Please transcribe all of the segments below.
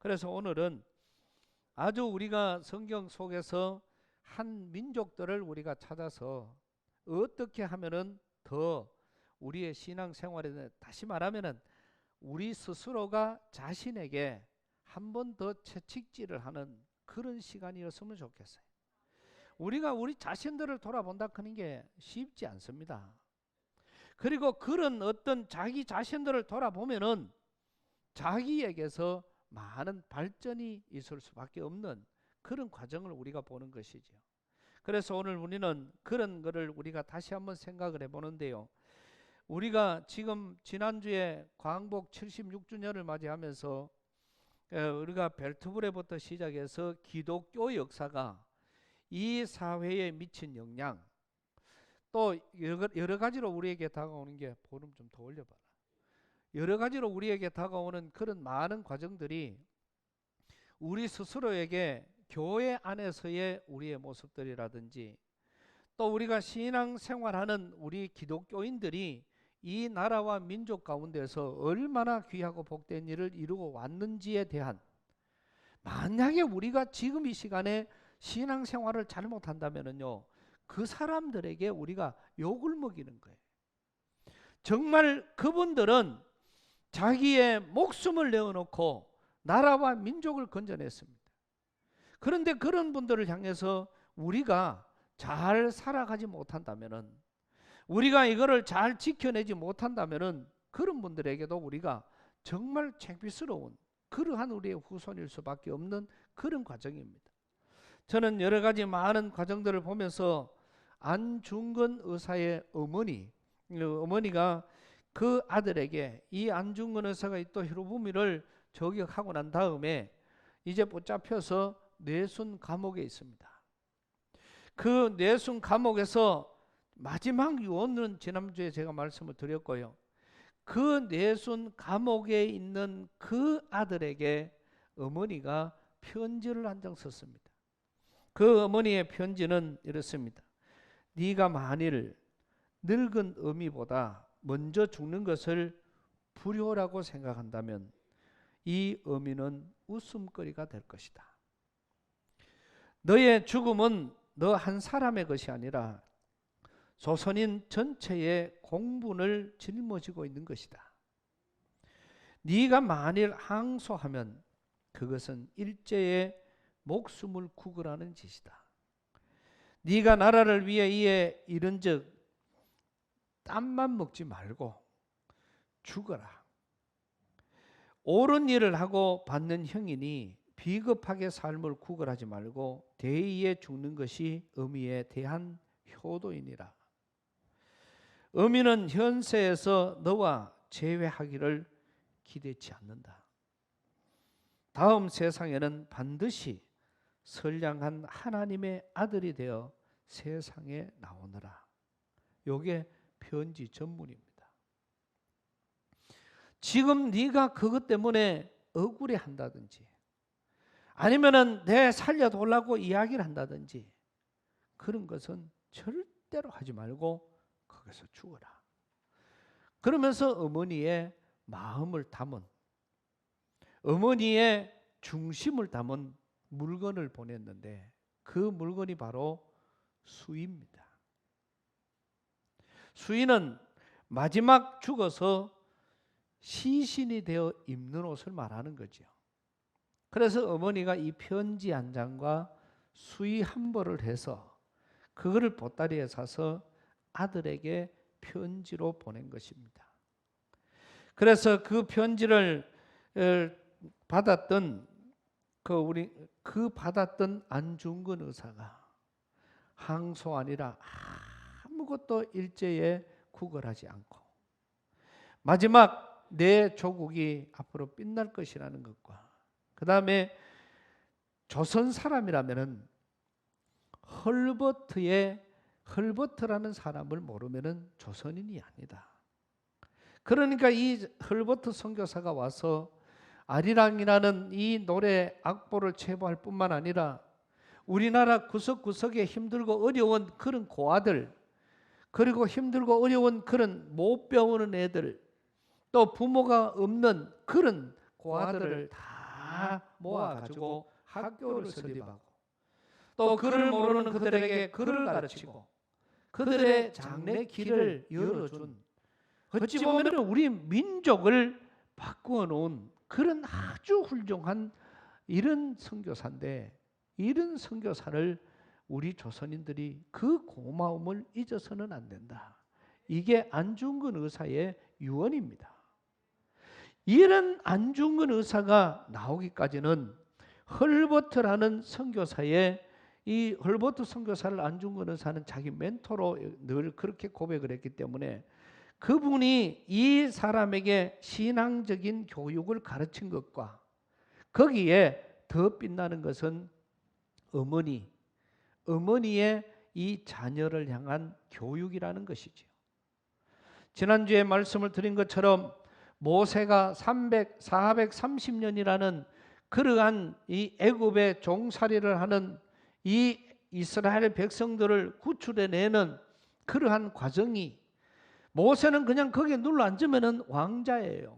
그래서 오늘은 아주 우리가 성경 속에서 한 민족들을 우리가 찾아서 어떻게 하면은 더 우리의 신앙생활에, 다시 말하면은 우리 스스로가 자신에게 한 번 더 채찍질을 하는 그런 시간이었으면 좋겠어요. 우리가 우리 자신들을 돌아본다 하는 게 쉽지 않습니다. 그리고 그런 어떤 자기 자신들을 돌아보면은 자기에게서 많은 발전이 있을 수밖에 없는 그런 과정을 우리가 보는 것이죠. 그래서 오늘 우리는 그런 거를 우리가 다시 한번 생각을 해보는데요. 우리가 지금 지난주에 광복 76주년을 맞이하면서 우리가 벨트부레부터 시작해서 기독교 역사가 이 사회에 미친 영향, 또 여러 가지로 우리에게 다가오는 게, 볼륨 좀 더 올려봐라. 여러 가지로 우리에게 다가오는 그런 많은 과정들이 우리 스스로에게 교회 안에서의 우리의 모습들이라든지, 또 우리가 신앙생활하는 우리 기독교인들이 이 나라와 민족 가운데서 얼마나 귀하고 복된 일을 이루고 왔는지에 대한, 만약에 우리가 지금 이 시간에 신앙생활을 잘못한다면요, 그 사람들에게 우리가 욕을 먹이는 거예요. 정말 그분들은 자기의 목숨을 내어놓고 나라와 민족을 건져냈습니다. 그런데 그런 분들을 향해서 우리가 잘 살아가지 못한다면은, 우리가 이거를 잘 지켜내지 못한다면은 그런 분들에게도 우리가 정말 창피스러운 그러한 우리의 후손일 수밖에 없는 그런 과정입니다. 저는 여러 가지 많은 과정들을 보면서 안중근 의사의 어머니가 그 아들에게, 이 안중근 의사가 또 히로부미를 저격하고 난 다음에 이제 붙잡혀서 뇌순 감옥에 있습니다. 그 뇌순 감옥에서 마지막 유언은 지난주에 제가 말씀을 드렸고요. 그 뇌순 감옥에 있는 그 아들에게 어머니가 편지를 한 장 썼습니다. 그 어머니의 편지는 이렇습니다. 네가 만일 늙은 어미보다 먼저 죽는 것을 불효라고 생각한다면 이 어미는 웃음거리가 될 것이다. 너의 죽음은 너 한 사람의 것이 아니라 조선인 전체의 공분을 짊어지고 있는 것이다. 네가 만일 항소하면 그것은 일제의 목숨을 구걸하는 짓이다. 네가 나라를 위해 이에 이른즉 땀만 먹지 말고 죽어라. 옳은 일을 하고 받는 형이니 비겁하게 삶을 구걸하지 말고 대의에 죽는 것이 어미에 대한 효도이니라. 어미는 현세에서 너와 재회하기를 기대치 않는다. 다음 세상에는 반드시 선량한 하나님의 아들이 되어 세상에 나오느라. 요게 편지 전문입니다. 지금 네가 그것 때문에 억울해 한다든지, 아니면은 내 살려달라고 이야기를 한다든지, 그런 것은 절대로 하지 말고 거기서 죽어라. 그러면서 어머니의 마음을 담은, 어머니의 중심을 담은 물건을 보냈는데, 그 물건이 바로 수의입니다. 수의는 마지막 죽어서 시신이 되어 입는 옷을 말하는 거죠. 그래서 어머니가 이 편지 한 장과 수의 한 벌을 해서 그거를 보따리에 싸서 아들에게 편지로 보낸 것입니다. 그래서 그 편지를 받았던 받았던 안중근 의사가 항소 아니라 아무것도 일제에 구걸하지 않고 마지막 내 조국이 앞으로 빛날 것이라는 것과, 그 다음에 조선 사람이라면은 헐버트라는 사람을 모르면은 조선인이 아니다. 그러니까 이 헐버트 선교사가 와서 아리랑이라는 이 노래 악보를 제보할 뿐만 아니라 우리나라 구석구석에 힘들고 어려운 그런 고아들, 그리고 힘들고 어려운 그런 못 배우는 애들, 또 부모가 없는 그런 고아들을 다 다 모아가지고 학교를 설립하고 또 글을 모르는 그들에게 글을 가르치고 그들의 장래 길을 열어준, 어찌 보면 우리 민족을 바꾸어 놓은 그런 아주 훌륭한 이런 선교사인데, 이런 선교사를 우리 조선인들이 그 고마움을 잊어서는 안 된다. 이게 안중근 의사의 유언입니다. 이런 안중근 의사가 나오기까지는 헐버트라는 선교사의, 이 헐버트 선교사를 안중근 의사는 자기 멘토로 늘 그렇게 고백을 했기 때문에 그분이 이 사람에게 신앙적인 교육을 가르친 것과 거기에 더 빛나는 것은 어머니의 이 자녀를 향한 교육이라는 것이죠. 지난주에 말씀을 드린 것처럼 모세가 430년이라는 그러한 이 애굽의 종살이를 하는 이 이스라엘 백성들을 구출해내는 그러한 과정이, 모세는 그냥 거기에 눌러 앉으면 왕자예요.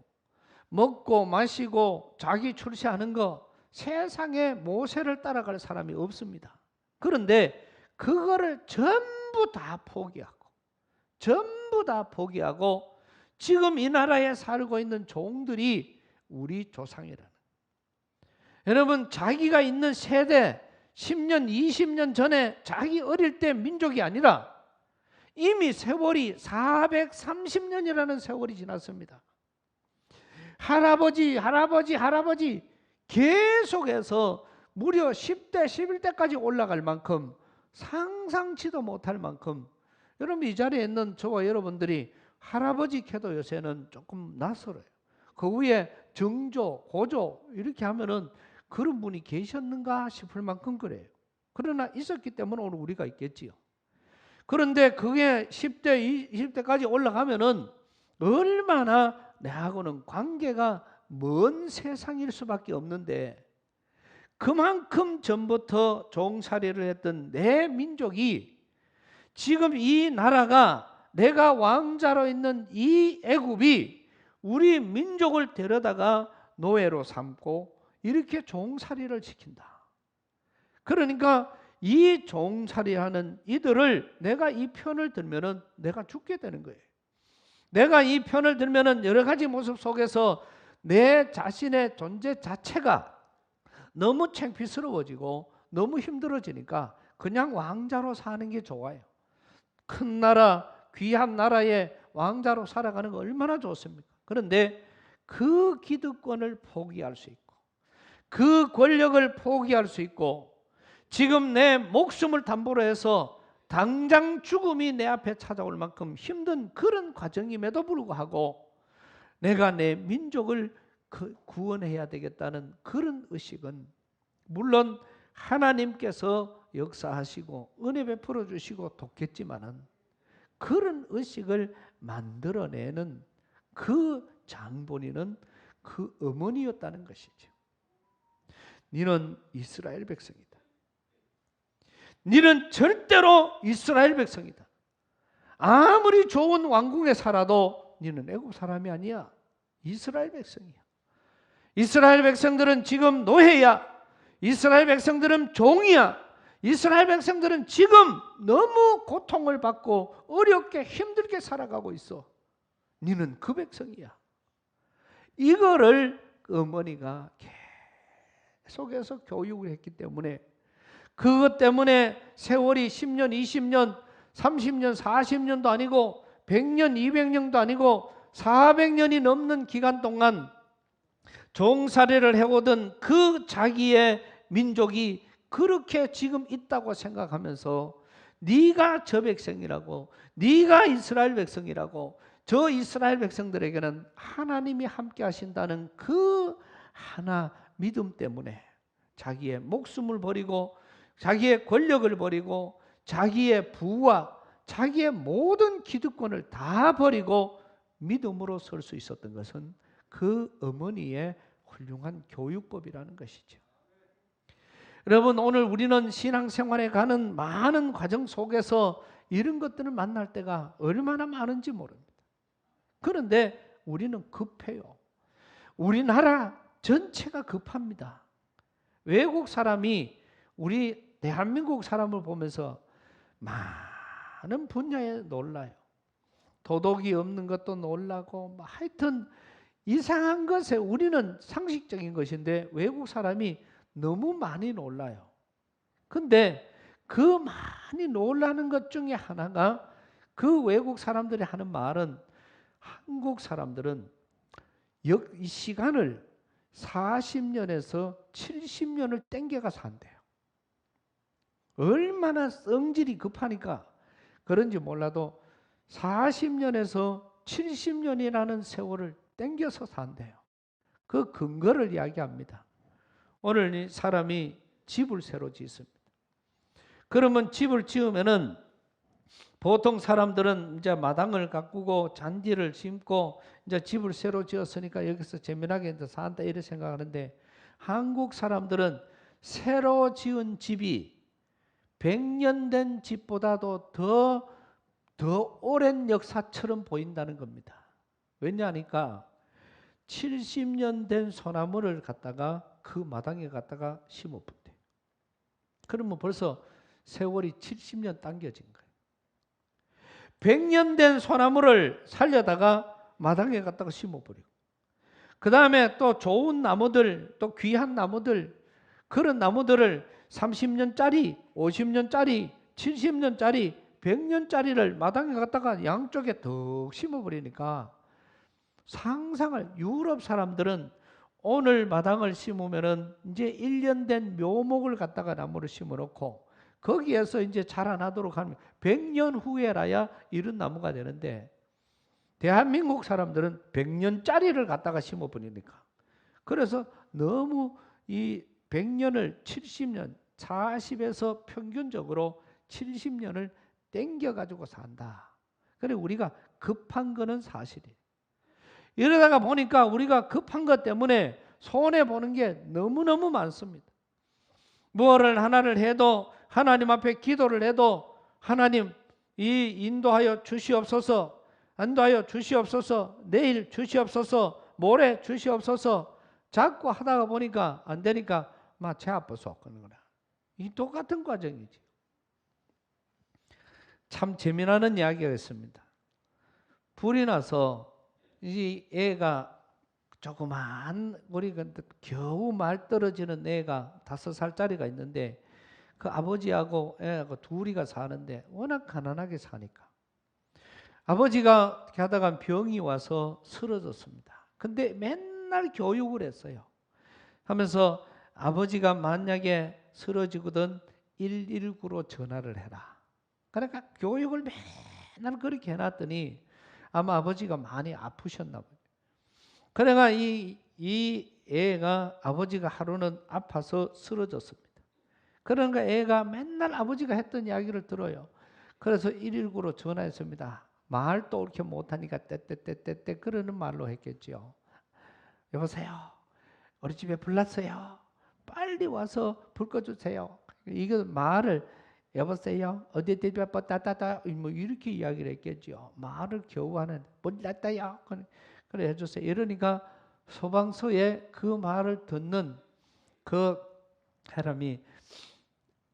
먹고 마시고 자기 출세하는 거, 세상에 모세를 따라갈 사람이 없습니다. 그런데 그거를 전부 다 포기하고 지금 이 나라에 살고 있는 종들이 우리 조상이라는, 여러분 자기가 있는 세대 10년 20년 전에 자기 어릴 때 민족이 아니라 이미 세월이 430년이라는 세월이 지났습니다. 할아버지 계속해서 무려 10대 11대까지 올라갈 만큼, 상상치도 못할 만큼, 여러분 이 자리에 있는 저와 여러분들이 할아버지 캐도 요새는 조금 낯설어요. 그 위에 정조, 고조 이렇게 하면은 그런 분이 계셨는가 싶을 만큼 그래요. 그러나 있었기 때문에 오늘 우리가 있겠지요. 그런데 그게 10대, 20대까지 올라가면은 얼마나 내하고는 관계가 먼 세상일 수밖에 없는데, 그만큼 전부터 종살이를 했던 내 민족이 지금 이 나라가, 내가 왕자로 있는 이 애굽이 우리 민족을 데려다가 노예로 삼고 이렇게 종살이를 시킨다. 그러니까 이 종살이하는 이들을 내가 이 편을 들면은 내가 죽게 되는 거예요. 내가 이 편을 들면은 여러 가지 모습 속에서 내 자신의 존재 자체가 너무 창피스러워지고 너무 힘들어지니까 그냥 왕자로 사는 게 좋아요. 큰 나라, 귀한 나라에 왕자로 살아가는 거 얼마나 좋습니까? 그런데 그 기득권을 포기할 수 있고, 그 권력을 포기할 수 있고, 지금 내 목숨을 담보로 해서 당장 죽음이 내 앞에 찾아올 만큼 힘든 그런 과정임에도 불구하고 내가 내 민족을 구원해야 되겠다는 그런 의식은, 물론 하나님께서 역사하시고 은혜 베풀어 주시고 돕겠지만은 그런 의식을 만들어내는 그 장본인은 그 어머니였다는 것이죠. 너는 이스라엘 백성이다. 너는 절대로 이스라엘 백성이다. 아무리 좋은 왕궁에 살아도 너는 애국 사람이 아니야. 이스라엘 백성이야. 이스라엘 백성들은 지금 노예야. 이스라엘 백성들은 종이야. 이스라엘 백성들은 지금 너무 고통을 받고 어렵게 힘들게 살아가고 있어. 너는 그 백성이야. 이거를 어머니가 계속해서 교육을 했기 때문에, 그것 때문에 세월이 10년, 20년, 30년, 40년도 아니고 100년, 200년도 아니고 400년이 넘는 기간 동안 종살이를 해오던 그 자기의 민족이 그렇게 지금 있다고 생각하면서 네가 저 백성이라고, 네가 이스라엘 백성이라고, 저 이스라엘 백성들에게는 하나님이 함께 하신다는 그 하나 믿음 때문에 자기의 목숨을 버리고 자기의 권력을 버리고 자기의 부와 자기의 모든 기득권을 다 버리고 믿음으로 설 수 있었던 것은 그 어머니의 훌륭한 교육법이라는 것이죠. 여러분, 오늘 우리는 신앙생활에 가는 많은 과정 속에서 이런 것들을 만날 때가 얼마나 많은지 모릅니다. 그런데 우리는 급해요. 우리나라 전체가 급합니다. 외국 사람이 우리 대한민국 사람을 보면서 많은 분야에 놀라요. 도덕이 없는 것도 놀라고 하여튼 이상한 것에 우리는 상식적인 것인데 외국 사람이 너무 많이 놀라요. 근데 그 많이 놀라는 것 중에 하나가 그 외국 사람들이 하는 말은 한국 사람들은 이 시간을 40년에서 70년을 땡겨가 산대요. 얼마나 성질이 급하니까 그런지 몰라도 40년에서 70년이라는 세월을 땡겨서 산대요. 그 근거를 이야기합니다. 오늘 이 사람이 집을 새로 짓습니다. 그러면 집을 지으면은 보통 사람들은 이제 마당을 가꾸고 잔디를 심고 이제 집을 새로 지었으니까 여기서 재미나게 이제 산다 이렇게 생각하는데 한국 사람들은 새로 지은 집이 100년 된 집보다도 더 오랜 역사처럼 보인다는 겁니다. 왜냐하니까 70년 된 소나무를 갖다가 그 마당에 갖다가 심어본대요. 그러면 벌써 세월이 70년 당겨진 거예요. 100년 된 소나무를 살려다가 마당에 갖다가 심어버리고 그 다음에 또 좋은 나무들 또 귀한 나무들 그런 나무들을 30년짜리 50년짜리 70년짜리 100년짜리를 마당에 갖다가 양쪽에 더 심어버리니까 상상을 유럽 사람들은 오늘 마당을 심으면은 이제 1년 된 묘목을 갖다가 나무를 심어놓고 거기에서 이제 자라나도록 하면 100년 후에라야 이런 나무가 되는데 대한민국 사람들은 100년짜리를 갖다가 심어버리니까 그래서 너무 이 100년을 70년 40에서 평균적으로 70년을 땡겨가지고 산다. 그래 우리가 급한 거는 사실이에요. 이러다가 보니까 우리가 급한 것 때문에 손해보는 게 너무너무 많습니다. 뭐를 하나를 해도 하나님 앞에 기도를 해도 하나님 이 인도하여 주시옵소서 인도하여 주시옵소서 내일 주시옵소서 모레 주시옵소서 자꾸 하다가 보니까 안 되니까 막 제 아파서 그런 거라. 이 똑같은 과정이지. 참 재미나는 이야기가 있습니다. 불이 나서 이 애가 조그만 우리 겨우 말 떨어지는 애가 5살짜리가 있는데 그 아버지하고 애하고 둘이가 사는데 워낙 가난하게 사니까 아버지가 가다가 병이 와서 쓰러졌습니다. 근데 맨날 교육을 했어요. 하면서 아버지가 만약에 쓰러지거든 119로 전화를 해라. 그러니까 교육을 맨날 그렇게 해놨더니 아마 아버지가 많이 아프셨나 봐요. 그러니까 이 애가 아버지가 하루는 아파서 쓰러졌습니다. 그러니까 애가 맨날 아버지가 했던 이야기를 들어요. 그래서 119로 전화했습니다. 말도 이렇게 못하니까 떼떼떼떼떼 그러는 말로 했겠죠. 여보세요. 우리 집에 불 났어요. 빨리 와서 불 꺼주세요. 이거 말을 여보세요. 어디 집에 따따따 뭐 이렇게 이야기를 했겠죠. 말을 겨우 하는 불 났다요. 그래 해주세요. 이러니까 소방서에 그 말을 듣는 그 사람이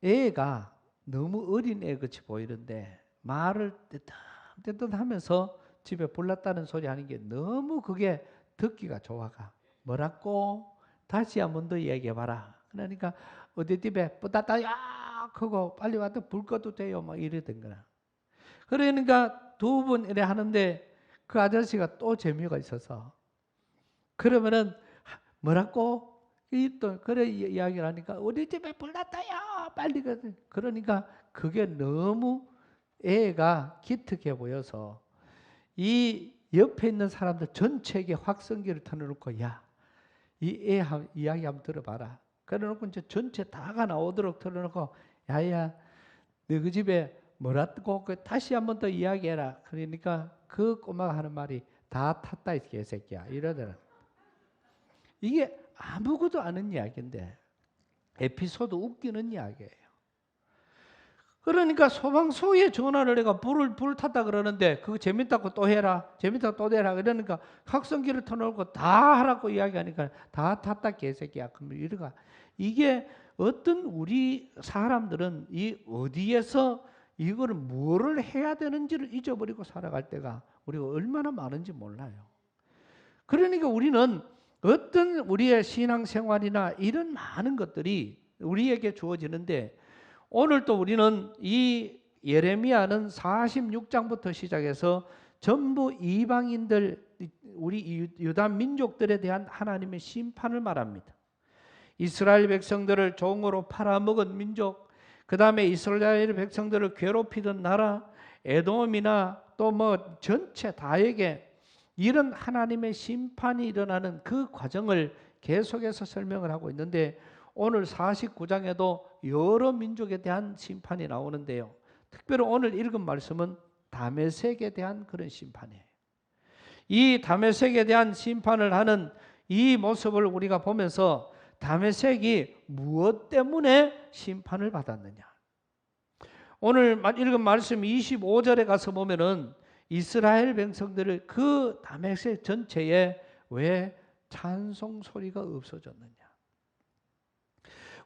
애가 너무 어린 애같이 보이는데 말을 뜨뜻뜨뜻 하면서 집에 불났다는 소리 하는 게 너무 그게 듣기가 좋아가. 뭐라고? 다시 한 번 더 이야기해봐라. 그러니까 어디 집에 뿌다다야 하고 빨리 와서 불 꺼도 돼요. 막 이러던 거라. 그러니까 2번 이래 하는데 그 아저씨가 또 재미가 있어서 그러면은 뭐라고? 또 그래 이야기를 하니까 우리 집에 불 났다요. 빨리 그러니까 그게 너무 애가 기특해 보여서 이 옆에 있는 사람들 전체에게 확성기를 틀어놓고 야, 이 애 이야기 한번 들어봐라. 그래놓고 이제 전체 다가 나오도록 틀어놓고 야야, 너 그 집에 뭐라고 다시 한번 더 이야기해라. 그러니까 그 꼬마가 하는 말이 다 탔다 이 개새끼야 이러더라. 이게 아무것도 아는 이야기인데 에피소드 웃기는 이야기예요. 그러니까 소방서에 전화를 내가 불을 탔다 그러는데 그거 재밌다고 또 해라. 재밌다고 또 해라. 그러니까 확성기를 터놓고 다 하라고 이야기하니까 다 탔다 개새끼야. 그럼 이래가 이게 어떤 우리 사람들은 이 어디에서 이거를 뭐를 해야 되는지를 잊어버리고 살아갈 때가 우리가 얼마나 많은지 몰라요. 그러니까 우리는 어떤 우리의 신앙생활이나 이런 많은 것들이 우리에게 주어지는데 오늘 또 우리는 이 예레미야는 46장부터 시작해서 전부 이방인들 우리 유다 민족들에 대한 하나님의 심판을 말합니다. 이스라엘 백성들을 종으로 팔아먹은 민족, 그 다음에 이스라엘 백성들을 괴롭히던 나라, 에돔이나 또 뭐 전체 다에게 이런 하나님의 심판이 일어나는 그 과정을 계속해서 설명을 하고 있는데 오늘 49장에도 여러 민족에 대한 심판이 나오는데요. 특별히 오늘 읽은 말씀은 다메섹에 대한 그런 심판이에요. 이 다메섹에 대한 심판을 하는 이 모습을 우리가 보면서 다메섹이 무엇 때문에 심판을 받았느냐. 오늘 읽은 말씀 25절에 가서 보면은 이스라엘 백성들을 그 다메섹 전체에 왜 찬송 소리가 없어졌느냐.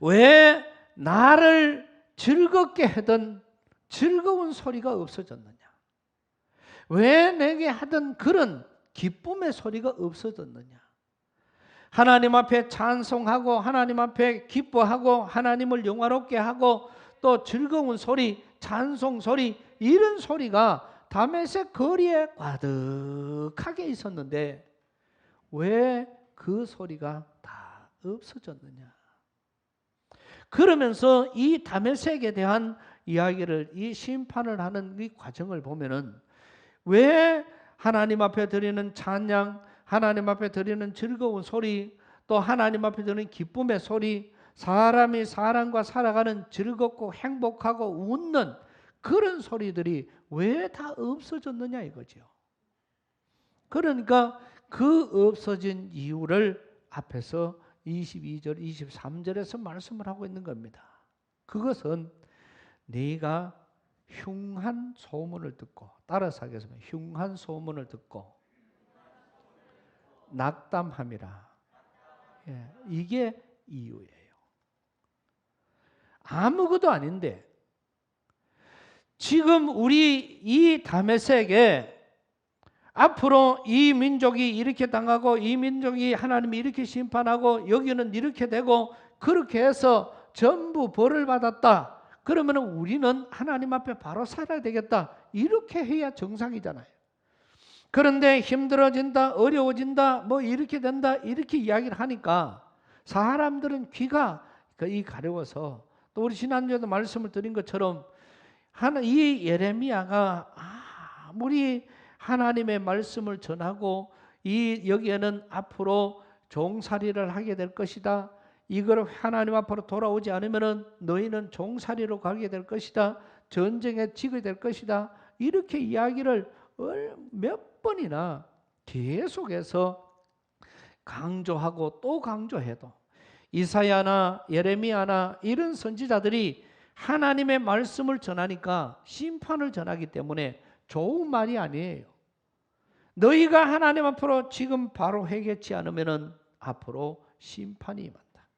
왜 나를 즐겁게 하던 즐거운 소리가 없어졌느냐. 왜 내게 하던 그런 기쁨의 소리가 없어졌느냐. 하나님 앞에 찬송하고 하나님 앞에 기뻐하고 하나님을 영화롭게 하고 또 즐거운 소리, 찬송 소리 이런 소리가 다메섹 거리에 가득하게 있었는데 왜 그 소리가 다 없어졌느냐. 그러면서 이 다메섹에 대한 이야기를 이 심판을 하는 이 과정을 보면은 왜 하나님 앞에 드리는 찬양, 하나님 앞에 드리는 즐거운 소리, 또 하나님 앞에 드리는 기쁨의 소리, 사람이 사람과 살아가는 즐겁고 행복하고 웃는 그런 소리들이 왜 다 없어졌느냐 이거죠. 그러니까 그 없어진 이유를 앞에서 22절, 23절에서 말씀을 하고 있는 겁니다. 그것은 네가 흉한 소문을 듣고, 따라서 하겠습니다. 흉한 소문을 듣고 낙담함이라. 예, 이게 이유예요. 아무것도 아닌데 지금 우리 이 다메섹에 앞으로 이 민족이 이렇게 당하고 이 민족이 하나님이 이렇게 심판하고 여기는 이렇게 되고 그렇게 해서 전부 벌을 받았다. 그러면 우리는 하나님 앞에 바로 살아야 되겠다. 이렇게 해야 정상이잖아요. 그런데 힘들어진다, 어려워진다, 뭐 이렇게 된다, 이렇게 이야기를 하니까 사람들은 귀가 거의 가려워서 또 우리 지난주에도 말씀을 드린 것처럼 이 예레미야가 아무리 하나님의 말씀을 전하고 여기에는 앞으로 종살이를 하게 될 것이다. 이걸 하나님 앞으로 돌아오지 않으면 너희는 종살이로 가게 될 것이다. 전쟁에 지게 될 것이다. 이렇게 이야기를 몇 번이나 계속해서 강조하고 또 강조해도 이사야나 예레미야나 이런 선지자들이 하나님의 말씀을 전하니까 심판을 전하기 때문에 좋은 말이 아니에요. 너희가 하나님 앞으로 지금 바로 회개치 않으면 앞으로 심판이 임한다.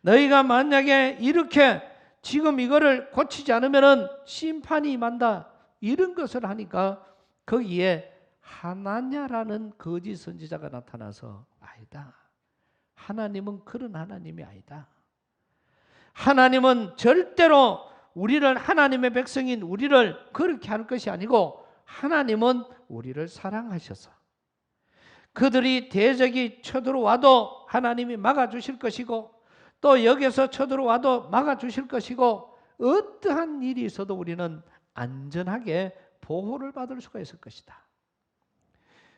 너희가 만약에 이렇게 지금 이거를 고치지 않으면 심판이 임한다. 이런 것을 하니까 거기에 하나냐라는 거짓 선지자가 나타나서 아니다. 하나님은 그런 하나님이 아니다. 하나님은 절대로 우리를 하나님의 백성인 우리를 그렇게 할 것이 아니고 하나님은 우리를 사랑하셔서 그들이 대적이 쳐들어와도 하나님이 막아주실 것이고 또 여기서 쳐들어와도 막아주실 것이고 어떠한 일이 있어도 우리는 안전하게 보호를 받을 수가 있을 것이다.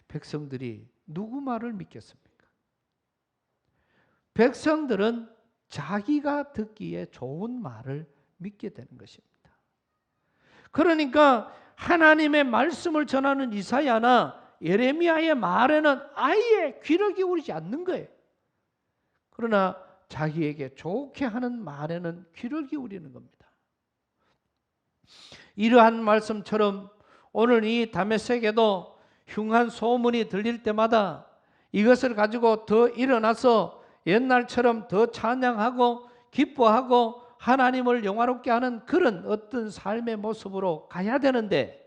백성들이 누구 말을 믿겠습니까? 백성들은 자기가 듣기에 좋은 말을 믿게 되는 것입니다. 그러니까 하나님의 말씀을 전하는 이사야나 예레미야의 말에는 아예 귀를 기울이지 않는 거예요. 그러나 자기에게 좋게 하는 말에는 귀를 기울이는 겁니다. 이러한 말씀처럼 오늘 이 다메섹에도 흉한 소문이 들릴 때마다 이것을 가지고 더 일어나서 옛날처럼 더 찬양하고 기뻐하고 하나님을 영화롭게 하는 그런 어떤 삶의 모습으로 가야 되는데,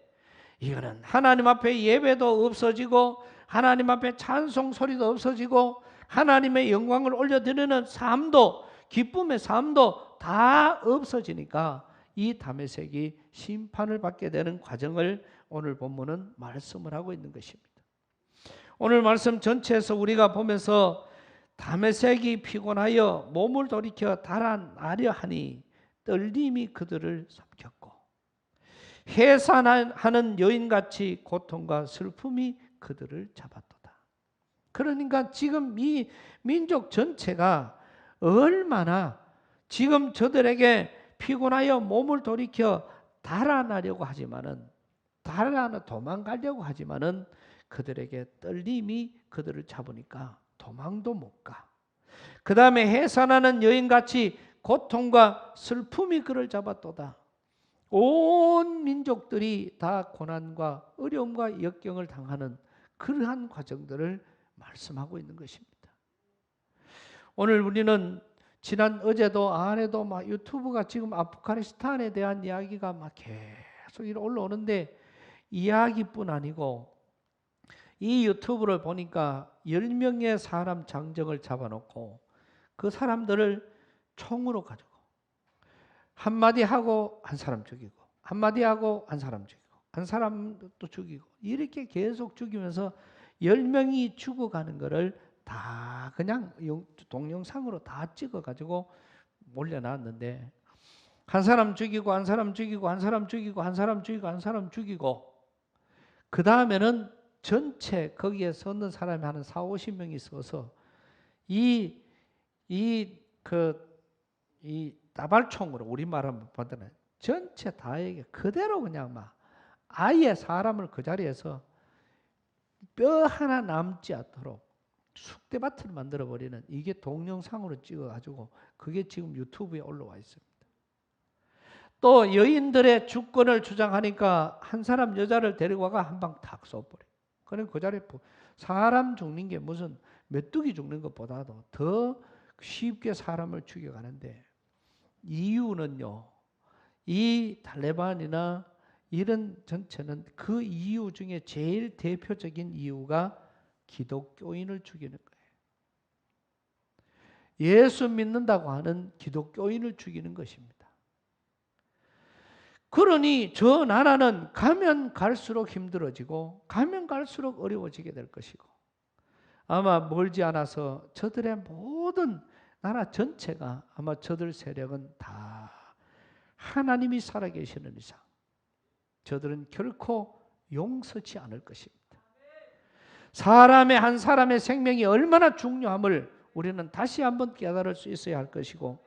이거는 하나님 앞에 예배도 없어지고 하나님 앞에 찬송 소리도 없어지고 하나님의 영광을 올려드리는 삶도, 기쁨의 삶도 다 없어지니까 이 다메섹이 심판을 받게 되는 과정을 오늘 본문은 말씀을 하고 있는 것입니다. 오늘 말씀 전체에서 우리가 보면서 다메섹이 피곤하여 몸을 돌이켜 달아나려 하니 떨림이 그들을 삼켰고 해산하는 여인같이 고통과 슬픔이 그들을 잡았도다. 그러니까 지금 이 민족 전체가 얼마나 지금 저들에게 피곤하여 몸을 돌이켜 달아나려고 하지만은, 도망가려고 하지만은 그들에게 떨림이 그들을 잡으니까 도망도 못 가. 그 다음에 해산하는 여인같이 고통과 슬픔이 그를 잡았도다. 온 민족들이 다 고난과 어려움과 역경을 당하는 그러한 과정들을 말씀하고 있는 것입니다. 오늘 우리는 어제도 안에도 막 유튜브가 지금 아프가니스탄에 대한 이야기가 막 계속 올라오는데, 이야기뿐 아니고 이 유튜브를 보니까 10명의 사람 장정을 잡아놓고 그 사람들을 총으로 가지고 한마디 하고 한 사람 죽이고, 한마디 하고 한 사람 죽이고, 한 사람 또 죽이고, 이렇게 계속 죽이면서 10명이 죽어가는 거를 다 그냥 동영상으로 다 찍어가지고 올려놨는데, 한 사람 죽이고 한 사람 죽이고 한 사람 죽이고 한 사람 죽이고 한 사람 죽이고, 그 다음에는 전체 거기에 섰는 사람이 한 40-50명이 있어서 이 다발총으로, 우리말하면 보면 전체 다에게 그대로 그냥 막 아예 사람을 그 자리에서 뼈 하나 남지 않도록 쑥대밭을 만들어버리는, 이게 동영상으로 찍어가지고 그게 지금 유튜브에 올라와 있습니다. 또 여인들의 주권을 주장하니까 한 사람 여자를 데리고 와가 한 방 탁 쏘버려. 그러니까 그 자리에 사람 죽는 게 무슨 메뚜기 죽는 것보다도 더 쉽게 사람을 죽여가는데, 이유는요, 이 탈레반이나 이런 전체는 그 이유 중에 제일 대표적인 이유가 기독교인을 죽이는 거예요. 예수 믿는다고 하는 기독교인을 죽이는 것입니다. 그러니 저 나라는 가면 갈수록 힘들어지고 가면 갈수록 어려워지게 될 것이고, 아마 멀지 않아서 저들의 모든 나라 전체가, 아마 저들 세력은 다 하나님이 살아계시는 이상 저들은 결코 용서치 않을 것입니다. 한 사람의 생명이 얼마나 중요함을 우리는 다시 한번 깨달을 수 있어야 할 것이고,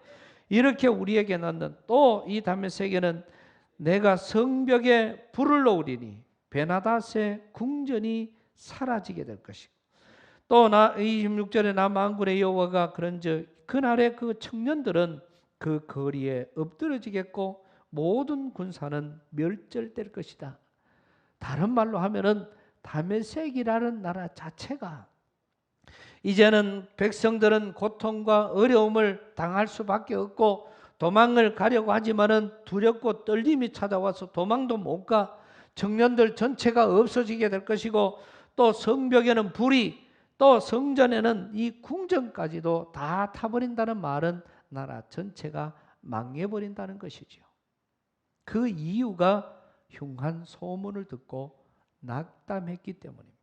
이렇게 우리에게 낳는 또 이 다메섹에는 내가 성벽에 불을 놓으리니 베나닷의 궁전이 사라지게 될 것이고, 또 26절에 나 만군의 여호와가 그런즉 그날의 그 청년들은 그 거리에 엎드러지겠고 모든 군사는 멸절될 것이다. 다른 말로 하면은 다메섹이라는 나라 자체가 이제는 백성들은 고통과 어려움을 당할 수밖에 없고 도망을 가려고 하지만은 두렵고 떨림이 찾아와서 도망도 못 가. 청년들 전체가 없어지게 될 것이고, 또 성벽에는 불이, 또 성전에는 이 궁전까지도 다 타버린다는 말은 나라 전체가 망해버린다는 것이죠. 그 이유가 흉한 소문을 듣고 낙담했기 때문입니다.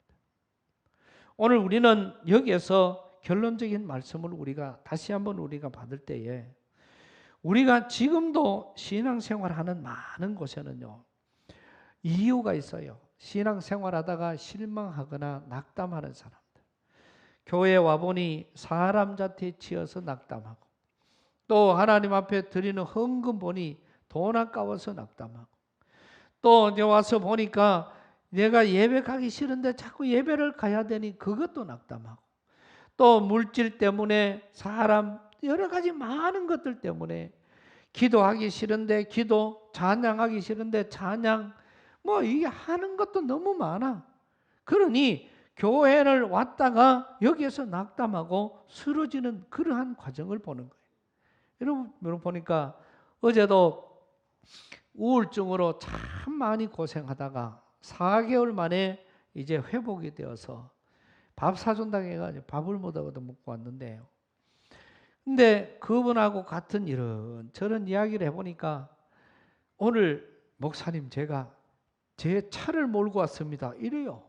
오늘 우리는 여기에서 결론적인 말씀을 다시 한번 우리가 받을 때에, 우리가 지금도 신앙생활하는 많은 곳에는요, 이유가 있어요. 신앙생활하다가 실망하거나 낙담하는 사람들, 교회에 와보니 사람 자태에 치여서 낙담하고, 또 하나님 앞에 드리는 헌금 보니 돈 아까워서 낙담하고, 또 이제 와서 보니까 내가 예배 가기 싫은데 자꾸 예배를 가야 되니 그것도 낙담하고, 또 물질 때문에 사람 여러 가지 많은 것들 때문에 기도하기 싫은데 기도, 찬양하기 싫은데 찬양, 뭐 이게 하는 것도 너무 많아. 그러니 교회를 왔다가 여기에서 낙담하고 쓰러지는 그러한 과정을 보는 거예요. 여러분 보니까 어제도 우울증으로 참 많이 고생하다가 4개월 만에 이제 회복이 되어서 밥 사준다고 해가지고 밥을 못 먹고 왔는데요. 근데 그분하고 같은 이런 저런 이야기를 해보니까 오늘 목사님 제가 제 차를 몰고 왔습니다. 이래요.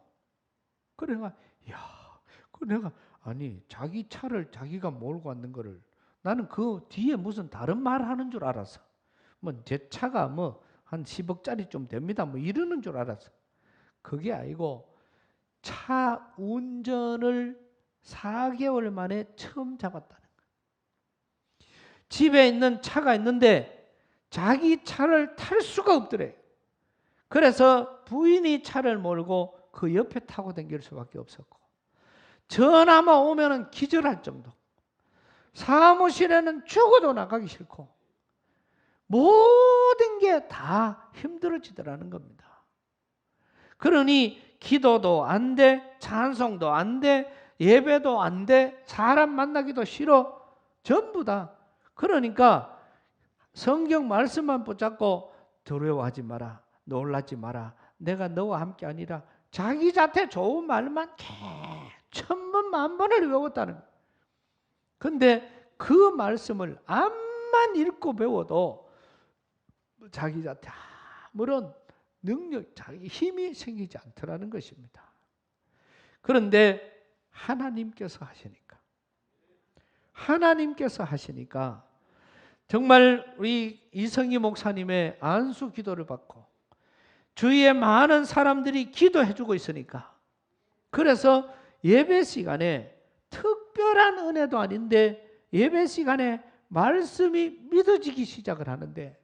그래가 내가 아니 자기 차를 자기가 몰고 왔는 거를 나는 그 뒤에 무슨 다른 말 하는 줄 알았어. 뭐 제 차가 뭐 한 10억짜리 좀 됩니다. 뭐 이러는 줄 알았어. 그게 아니고 차 운전을 4개월 만에 처음 잡았다는 거예요. 집에 있는 차가 있는데 자기 차를 탈 수가 없더래. 그래서 부인이 차를 몰고 그 옆에 타고 다닐 수밖에 없었고, 전화만 오면은 기절할 정도, 사무실에는 죽어도 나가기 싫고, 모든 게 다 힘들어지더라는 겁니다. 그러니 기도도 안 돼, 찬송도 안 돼, 예배도 안 돼, 사람 만나기도 싫어, 전부 다. 그러니까 성경 말씀만 붙잡고 두려워하지 마라, 놀라지 마라, 내가 너와 함께 아니라, 자기 자태 좋은 말만 1000번 만번을 외웠다는 거예요. 근데 그 말씀을 암만 읽고 배워도 자기 자태 아무런 능력, 자기 힘이 생기지 않더라는 것입니다. 그런데 하나님께서 하시니까 정말 우리 이성희 목사님의 안수 기도를 받고 주위에 많은 사람들이 기도해 주고 있으니까, 그래서 예배 시간에 특별한 은혜도 아닌데 예배 시간에 말씀이 믿어지기 시작을 하는데,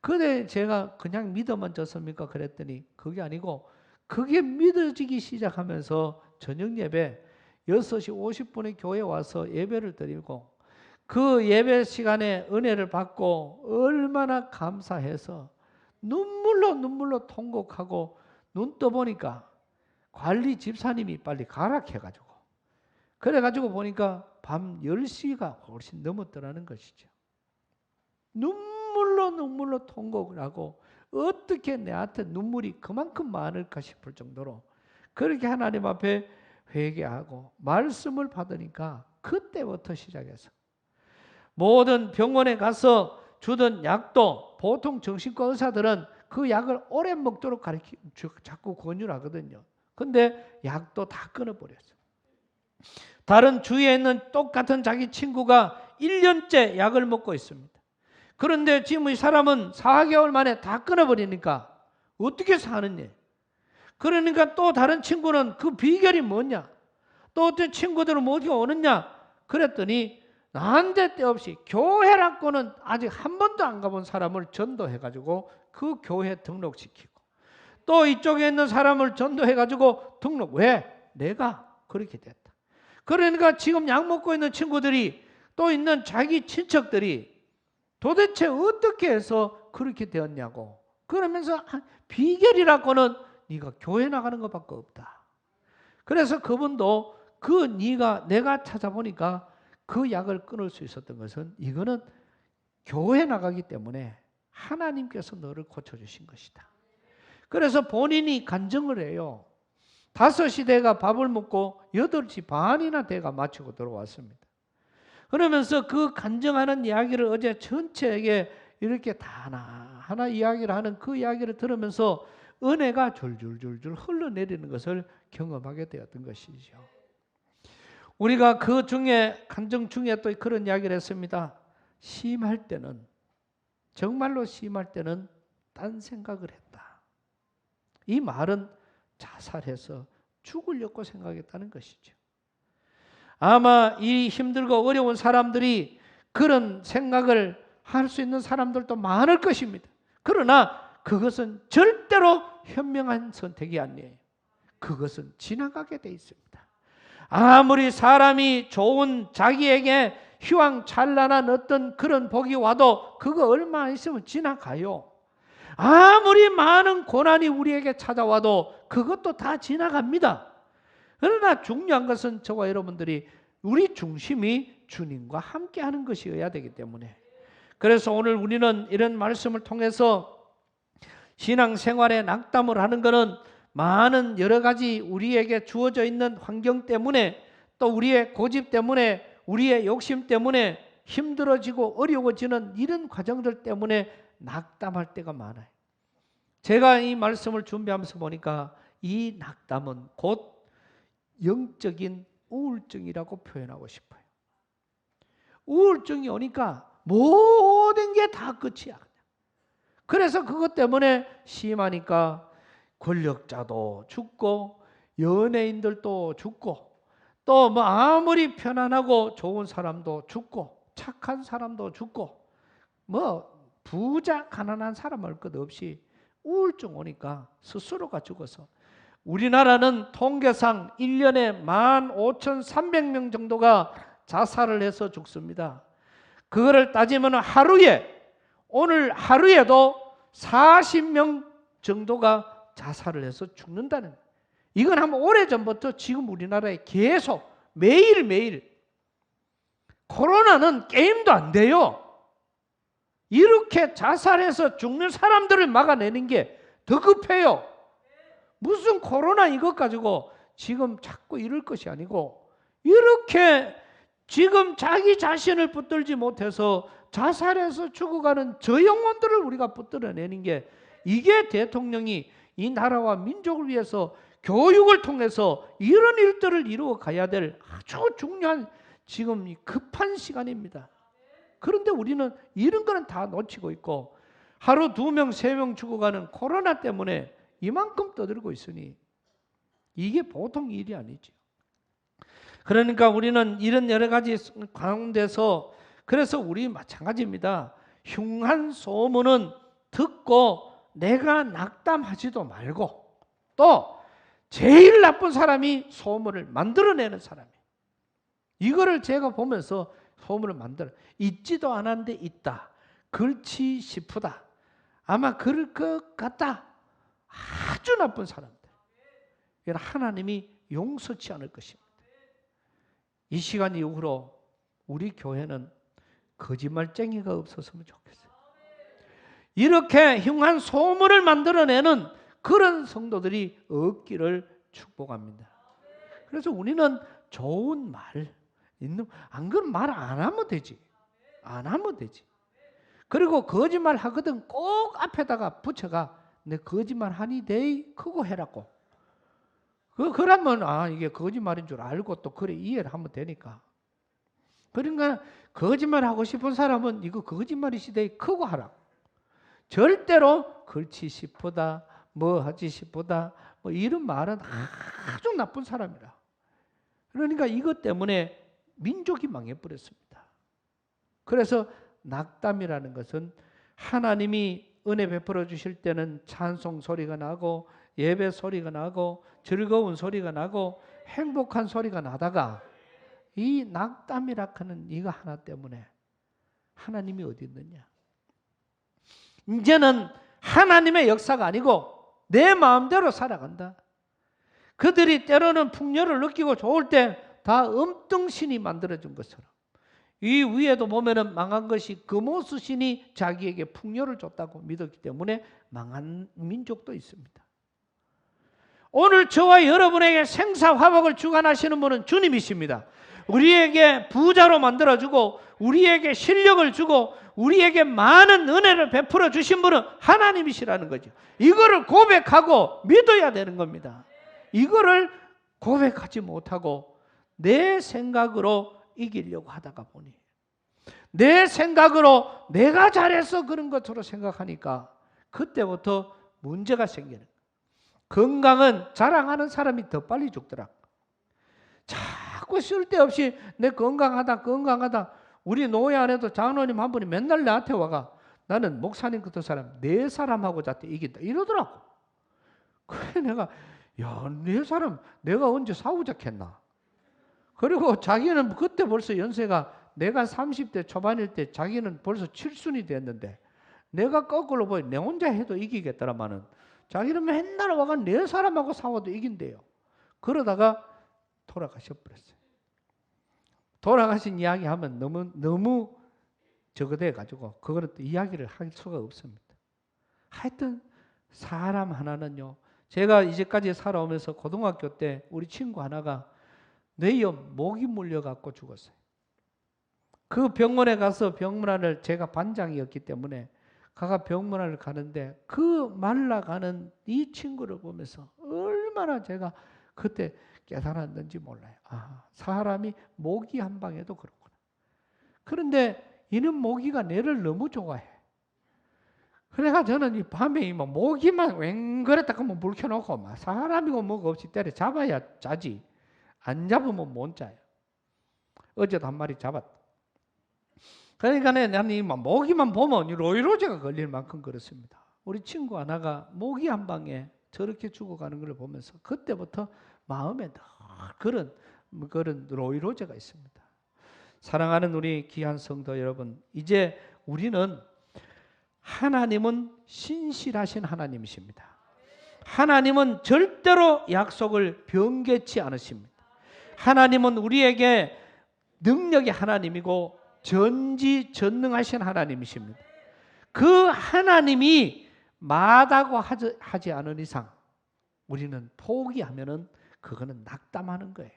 그때 제가 그냥 믿어만 졌습니까? 그랬더니 그게 아니고, 그게 믿어지기 시작하면서 저녁 예배 6시 50분에 교회 와서 예배를 드리고, 그 예배 시간에 은혜를 받고 얼마나 감사해서 눈물로 통곡하고, 눈 떠보니까 관리 집사님이 빨리 가라 해가지고, 그래가지고 보니까 밤 10시가 훨씬 넘었더라는 것이죠. 눈물로 통곡을 하고, 어떻게 내한테 눈물이 그만큼 많을까 싶을 정도로 그렇게 하나님 앞에 회개하고 말씀을 받으니까, 그때부터 시작해서 모든 병원에 가서 주던 약도, 보통 정신과 의사들은 그 약을 오래 먹도록 자꾸 권유를 하거든요. 근데 약도 다 끊어버렸어요. 다른 주위에 있는 똑같은 자기 친구가 1년째 약을 먹고 있습니다. 그런데 지금 이 사람은 4개월 만에 다 끊어버리니까 어떻게 사느냐. 그러니까 또 다른 친구는 그 비결이 뭐냐, 또 어떤 친구들은 어디에 오느냐 그랬더니, 나한테 때 없이 교회라고는 아직 한 번도 안 가본 사람을 전도해가지고 그 교회 등록시키고, 또 이쪽에 있는 사람을 전도해가지고 등록. 왜? 내가 그렇게 됐다. 그러니까 지금 약 먹고 있는 친구들이, 또 있는 자기 친척들이 도대체 어떻게 해서 그렇게 되었냐고 그러면서 비결이라고는 네가 교회 나가는 것밖에 없다. 그래서 그분도 내가 찾아보니까 그 약을 끊을 수 있었던 것은, 이거는 교회 나가기 때문에 하나님께서 너를 고쳐주신 것이다. 그래서 본인이 간증을 해요. 5시 대가 밥을 먹고 8시 반이나 대가 마치고 들어왔습니다. 그러면서 그 간증하는 이야기를 어제 전체에게 이렇게 다 하나 이야기를 하는 그 이야기를 들으면서 은혜가 줄줄줄줄 흘러내리는 것을 경험하게 되었던 것이죠. 우리가 그 중에, 간증 중에 또 그런 이야기를 했습니다. 심할 때는, 정말로 심할 때는 딴 생각을 했다. 이 말은 자살해서 죽으려고 생각했다는 것이죠. 아마 이 힘들고 어려운 사람들이 그런 생각을 할 수 있는 사람들도 많을 것입니다. 그러나 그것은 절대로 현명한 선택이 아니에요. 그것은 지나가게 돼 있습니다. 아무리 사람이 좋은, 자기에게 휘황찬란한 어떤 그런 복이 와도 그거 얼마 안 있으면 지나가요. 아무리 많은 고난이 우리에게 찾아와도 그것도 다 지나갑니다. 그러나 중요한 것은 저와 여러분들이 우리 중심이 주님과 함께하는 것이어야 되기 때문에, 그래서 오늘 우리는 이런 말씀을 통해서 신앙생활에 낙담을 하는 것은 많은 여러 가지 우리에게 주어져 있는 환경 때문에, 또 우리의 고집 때문에, 우리의 욕심 때문에 힘들어지고 어려워지는 이런 과정들 때문에 낙담할 때가 많아요. 제가 이 말씀을 준비하면서 보니까 이 낙담은 곧 영적인 우울증이라고 표현하고 싶어요. 우울증이 오니까 모든 게 다 끝이야. 그래서 그것 때문에 심하니까 권력자도 죽고 연예인들도 죽고 또 뭐 아무리 편안하고 좋은 사람도 죽고 착한 사람도 죽고 뭐 부자 가난한 사람 할 것 없이 우울증 오니까 스스로가 죽어서 우리나라는 통계상 1년에 15,300명 정도가 자살을 해서 죽습니다. 그거를 따지면 오늘 하루에도 40명 정도가 자살을 해서 죽는다는 거예요. 이건 한 오래전부터 지금 우리나라에 계속 매일매일, 코로나는 게임도 안 돼요. 이렇게 자살해서 죽는 사람들을 막아내는 게 더 급해요. 무슨 코로나 이것 가지고 지금 자꾸 이럴 것이 아니고, 이렇게 지금 자기 자신을 붙들지 못해서 자살해서 죽어가는 저 영혼들을 우리가 붙들어내는 게, 이게 대통령이 이 나라와 민족을 위해서 교육을 통해서 이런 일들을 이루어 가야 될 아주 중요한 지금 급한 시간입니다. 그런데 우리는 이런 거는 다 놓치고 있고, 하루 2명, 3명 죽어가는 코로나 때문에 이만큼 떠들고 있으니 이게 보통 일이 아니죠. 그러니까 우리는 이런 여러 가지 가운데서, 그래서 우리 마찬가지입니다. 흉한 소문은 듣고 내가 낙담하지도 말고, 또 제일 나쁜 사람이 소문을 만들어내는 사람이에요. 이거를 제가 보면서 소문을 만들어, 있지도 않았는데 있다, 그렇지 싶다, 아마 그럴 것 같다, 아주 나쁜 사람들, 하나님이 용서치 않을 것입니다. 이 시간 이후로 우리 교회는 거짓말쟁이가 없었으면 좋겠어요. 이렇게 흉한 소문을 만들어내는 그런 성도들이 없기를 축복합니다. 그래서 우리는 좋은 말, 안 그러면 말 안 하면 되지. 안 하면 되지. 그리고 거짓말 하거든 꼭 앞에다가 붙여가, 내 거짓말 하니 데이 크고 해라고. 그러면 이게 거짓말인 줄 알고 또 그래 이해를 하면 되니까. 그러니까 거짓말 하고 싶은 사람은 이거 거짓말이시되 크고 하라. 절대로 그렇지 싶다, 뭐 하지 싶다, 뭐 이런 말은 아주 나쁜 사람이라. 그러니까 이것 때문에 민족이 망해버렸습니다. 그래서 낙담이라는 것은 하나님이 은혜 베풀어 주실 때는 찬송 소리가 나고 예배 소리가 나고 즐거운 소리가 나고 행복한 소리가 나다가, 이 낙담이라 하는 이거 하나 때문에 하나님이 어디 있느냐, 이제는 하나님의 역사가 아니고 내 마음대로 살아간다. 그들이 때로는 풍요를 느끼고 좋을 때 다 엄뚱신이 만들어준 것처럼, 이 위에도 보면은 망한 것이 금오수 신이 자기에게 풍요를 줬다고 믿었기 때문에 망한 민족도 있습니다. 오늘 저와 여러분에게 생사화복을 주관하시는 분은 주님이십니다. 우리에게 부자로 만들어주고 우리에게 실력을 주고 우리에게 많은 은혜를 베풀어 주신 분은 하나님이시라는 거죠. 이거를 고백하고 믿어야 되는 겁니다. 이거를 고백하지 못하고 내 생각으로 이기려고 하다가 보니, 내 생각으로 내가 잘해서 그런 것으로 생각하니까 그때부터 문제가 생기는 거예요. 건강은 자랑하는 사람이 더 빨리 죽더라. 자꾸 쓸데없이 내 건강하다. 우리 노예 안에도 장로님 한 분이 맨날 나한테 와가, 나는 목사님 같은 사람 4사람하고 자꾸 이긴다 이러더라고. 그래 내가, 야 4사람 내가 언제 싸우자 했나. 그리고 자기는 그때 벌써 연세가 내가 30대 초반일 때 자기는 벌써 7순이 됐는데 내가 거꾸로 보여 내 혼자 해도 이기겠더라마는 자기는 맨날 와가 네 사람하고 싸워도 이긴대요. 그러다가 돌아가셔버렸어요. 돌아가신 이야기하면 너무 저거 돼가지고 그거는 또 이야기를 할 수가 없습니다. 하여튼 사람 하나는요. 제가 이제까지 살아오면서 고등학교 때 우리 친구 하나가 뇌에 목이 물려갖고 죽었어요. 그 병원에 가서 병문안을 제가 반장이었기 때문에 가가 병문안을 가는데 그 말라가는 이 친구를 보면서 얼마나 제가 그때 깨달았는지 몰라요. 아, 사람이 모기 한 방에도 그렇구나. 그런데 이는 모기가 내를 너무 좋아해. 그래가 저는 이 밤에 뭐 모기만 웬그랬다 하면 불 켜놓고 막 사람이고 뭐가 없이 때려 잡아야 자지. 안 잡으면 못 자요. 어제도 한 마리 잡았다. 그러니까 나는 이 모기만 보면 로이로제가 걸릴 만큼 그렇습니다. 우리 친구 하나가 모기 한 방에 저렇게 죽어가는 걸 보면서 그때부터 마음에 그런 로이로제가 있습니다. 사랑하는 우리 귀한 성도 여러분, 이제 우리는 하나님은 신실하신 하나님이십니다. 하나님은 절대로 약속을 변개치 않으십니다. 하나님은 우리에게 능력의 하나님이고 전지전능하신 하나님이십니다. 그 하나님이 마다고 하지 않은 이상 우리는 포기하면은 그거는 낙담하는 거예요.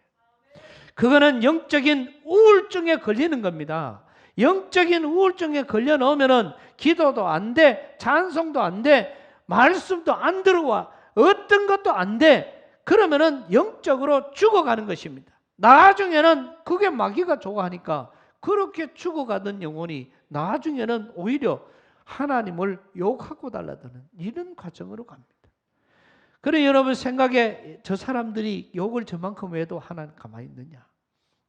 그거는 영적인 우울증에 걸리는 겁니다. 영적인 우울증에 걸려 넣으면은 기도도 안 돼, 찬송도 안 돼, 말씀도 안 들어와, 어떤 것도 안 돼. 그러면은 영적으로 죽어가는 것입니다. 나중에는 그게 마귀가 좋아하니까 그렇게 죽어가던 영혼이 나중에는 오히려 하나님을 욕하고 달라드는 이런 과정으로 갑니다. 그래 여러분 생각에 저 사람들이 욕을 저만큼 해도 하나님 가만히 있느냐.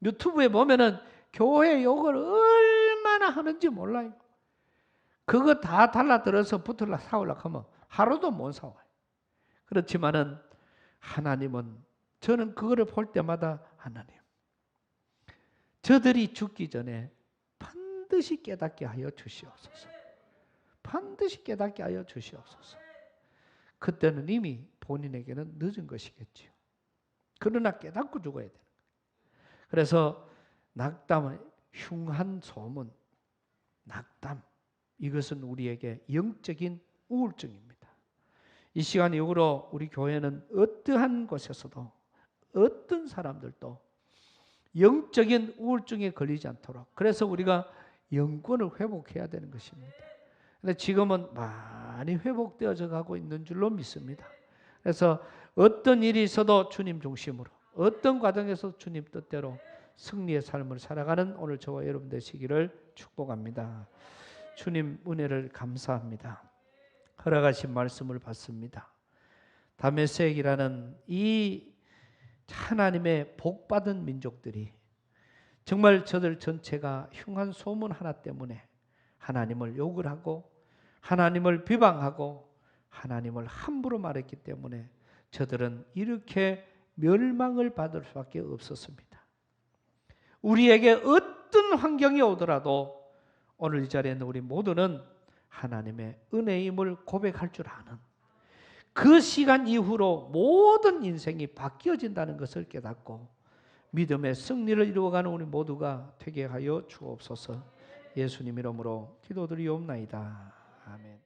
유튜브에 보면은 교회 욕을 얼마나 하는지 몰라요. 그거 다 달라들어서 붙으려 싸우려고 하면 하루도 못 싸워요. 그렇지만은 하나님은 저는 그거를 볼 때마다 하나님 저들이 죽기 전에 반드시 깨닫게 하여 주시옵소서. 반드시 깨닫게 하여 주시옵소서. 그때는 이미 본인에게는 늦은 것이겠지요. 그러나 깨닫고 죽어야 되는 거예요. 그래서 낙담은 흉한 소문, 낙담 이것은 우리에게 영적인 우울증입니다. 이 시간 이후로 우리 교회는 어떠한 곳에서도 어떤 사람들도 영적인 우울증에 걸리지 않도록 그래서 우리가 영권을 회복해야 되는 것입니다. 그런데 지금은 많이 회복되어져 가고 있는 줄로 믿습니다. 그래서 어떤 일이 있어도 주님 중심으로 어떤 과정에서 주님 뜻대로 승리의 삶을 살아가는 오늘 저와 여러분 되시기를 축복합니다. 주님 은혜를 감사합니다. 허락하신 말씀을 받습니다. 다메섹이라는 이 하나님의 복받은 민족들이 정말 저들 전체가 흉한 소문 하나 때문에 하나님을 욕을 하고 하나님을 비방하고 하나님을 함부로 말했기 때문에 저들은 이렇게 멸망을 받을 수밖에 없었습니다. 우리에게 어떤 환경이 오더라도 오늘 이 자리에 있는 우리 모두는 하나님의 은혜임을 고백할 줄 아는 그 시간 이후로 모든 인생이 바뀌어진다는 것을 깨닫고 믿음의 승리를 이루어가는 우리 모두가 되게 하여 주옵소서. 예수님 이름으로 기도드리옵나이다. 아멘.